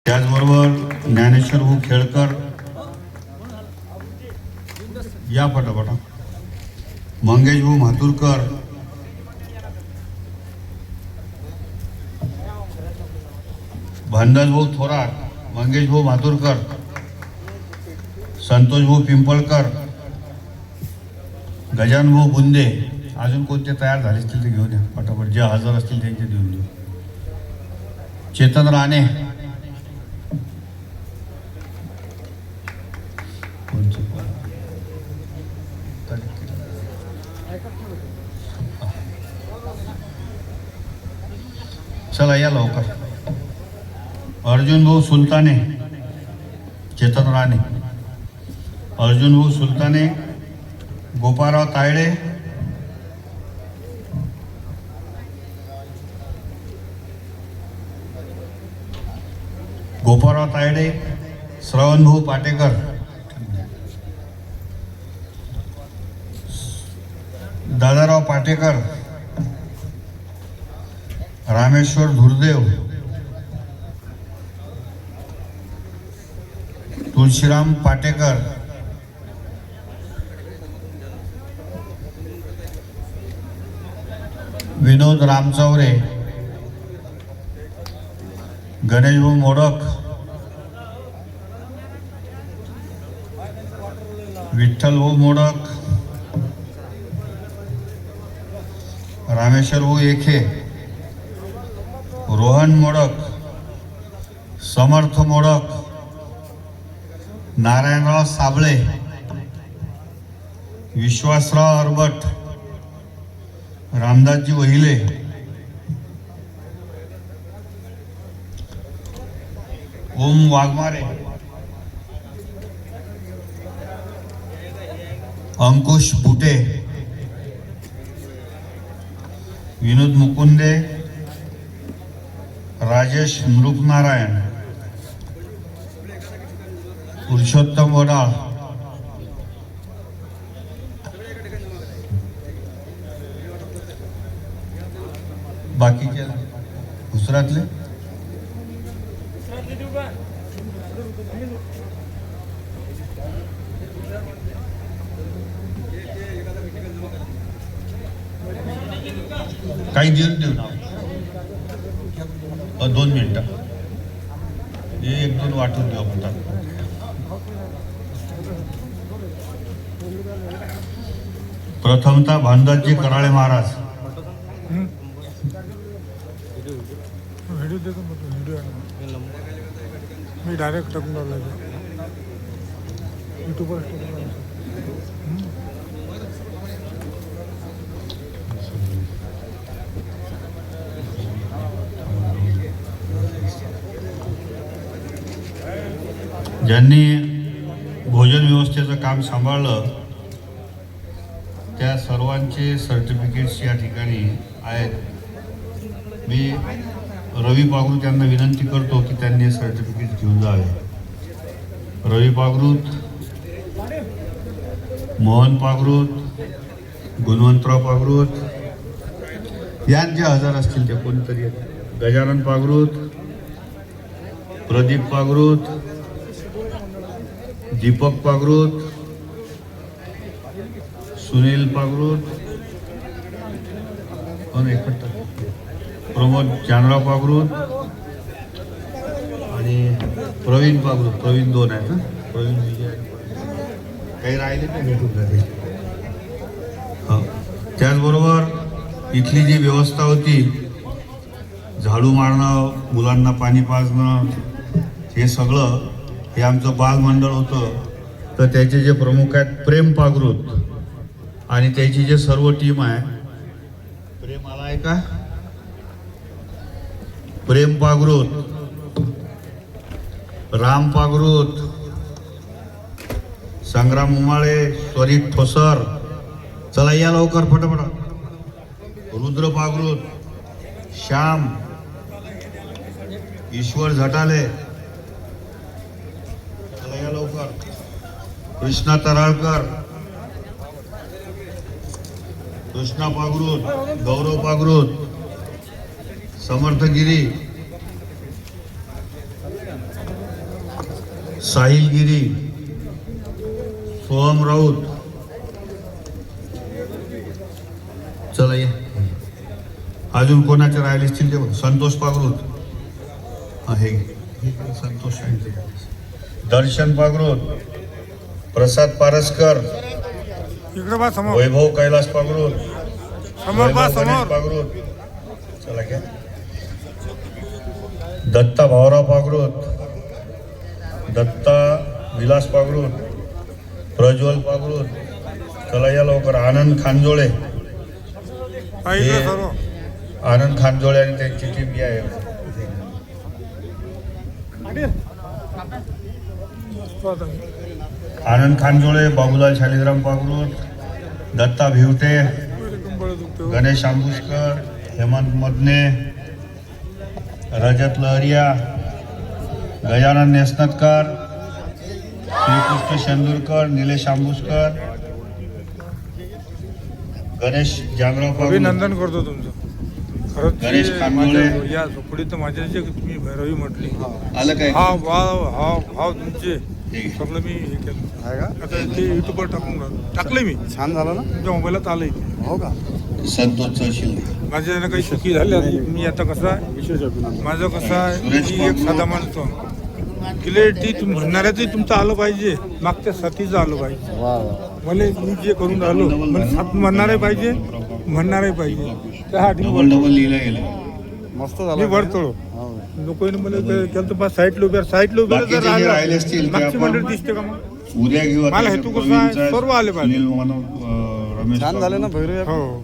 त्याचबरोबर ज्ञानेश्वर भाऊ खेळकर या पटापटा, मंगेश भाऊ म्हातुरकर, भांडज भाऊ थोरात, मंगेश भाऊ म्हातुरकर, संतोष भाऊ पिंपळकर, गजानन भाऊ बुंदे. अजून कोणते तयार झाले असतील ते घेऊन या पटापट, जे हजर असतील त्यांचे देऊन देऊ. चेतन राणे, चला या लवकर. अर्जुन भाऊ सुलताने, चेतन राणे, अर्जुन भाऊ सुलताने, गोपाळराव तायडे, गोपाळराव तायडे, श्रवण भाऊ पाटेकर, दादाराव पाटेकर, रामेश्वर धुरदेव, तुळशीराम पाटेकर, विनोद रामचौरे, गणेश भाऊ मोडक, विठ्ठल भाऊ मोडक, रामेश्वर भाऊ एखे, रोहन मोडक, समर्थ मोडक, नारायणराव साबळे, विश्वासराव अरबट, रामदासजी वहिले, ओम वाघमारे, अंकुश बुटे, विनोद मुकुंदे, राजेश नृपनारायण, पुरुषोत्तम वडाळ, बाकीचे गुजरातले काही देऊ ना. 2 मिनिटं एक दोन वाटून देऊ आपण. प्रथमतः भांडाजी कराळे महाराज. मी डायरेक्ट टाकून यूट्यूबवर. ज्यांनी भोजन व्यवस्थेचं काम सांभाळलं त्या सर्वांचे सर्टिफिकेट्स या ठिकाणी आहेत. मी रवी पागरूत यांना विनंती करतो की त्यांनी सर्टिफिकेट घेऊन जावे. रवी पागरूत, मोहन पागरूत, गुणवंतराव पागरूत यात जे हजर असतील ते कोणतरी, गजानन पागरूत, प्रदीप पागरूत, दीपक पागरूत, सुनील पागरूत, प्रमोद जानराव पागरूत आणि प्रवीण पागरूत. प्रवीण 2 आहेत ना, प्रवीण विजय, काही राहिले ते भेटून जाते. हो, त्याचबरोबर इथली जी व्यवस्था होती, झाडू मारणं, मुलांना पाणी पाजणं, हे सगळं हे आमचं बालमंडळ होतं. तर त्याचे जे प्रमुख आहेत प्रेम पागरूत आणि त्याची जे सर्व टीम आहे, प्रेम आला आहे का, प्रेम पागरूत, राम पागरूत, संग्राम उमाळे, स्वरित ठोसर, चला या लवकर फटाफट. रुद्र पागरूत, श्याम, ईश्वर झटाले, चला या लवकर. कृष्णा तराळकर, कृष्णा पागरूत, गौरव पागरूत, समर्थगिरी, साहिल गिरी, सोहम राऊत. चला ये. अजून कोणाचे राहिले असतील ते बघ. संतोष पागरूत. आहे संतोष आहे. दर्शन पागरूत, प्रसाद पारसकर, इकडे बा समोर. वैभव कैलास पागरूत, समोर बा वैभव गणेश समोर. पागरूत. चला घ्या. दत्ता भाऊराव पागरूत, दत्ता विलास पागरूत, प्रज्वल पागरूत. चला या लवकर. आनंद खानजोळे, हा, इकडे सर्व. आनंद खानजोळे आणि त्यांची टीम ही आहे. आनंद खानजोळे, बाबूलाल शालिग्राम पागरूत, दत्ता भिवटे, गणेश आंबुसकर, हेमंत मदने, रजत लहरिया, गजानन नेसनतकर, श्रीकृष्ण शेंदूरकर, निलेश आंबुसकर, गणेश जानराव पागरूत. अभिनंदन करतो तुमचं. खरंच गणेश ते कांबोळे. माझ्या या झोपडीत माझ्या जे तुम्ही भैरवी म्हटली, आलं काय? हा भाव तुमचे ठीक आहे. सगळं मी हे केलं. आहे का? आता ते युट्यूबवर टाकले मी. छान झालं ना? तुमच्या मोबाईलात आलंय ते. हो का? संतोष शिंदे. माझ्या काही चुकी झाल्या. मी आता कसं आहे, विशेष अभिनंदन. माझं कसं आहे सुरेश की एक साधा माणूस क्लिअरिटी म्हणणाऱ्याचंही तुमचं आलं पाहिजे, मागच्या साथीचं आलं पाहिजे. वा वा. मला मी जे करून राहिलो मला साथ म्हणणारे पाहिजे, म्हणणारे पाहिजे. त्यासाठी डबल डबल लिहिलं गेलं. मस्त मी झालं. वरतळो. हो. लोकांनी मला केलं तर साईडला उभ्या बाकीचे जर जे राहिले असतील ते मागची आपण मंडळी दिसते का मग? उद्या घेऊ. मला हेतू कसा आहे, सर्व आले पाहिजे. सुनील रमेश छान झाले ना पागरूत. भैरव. हो.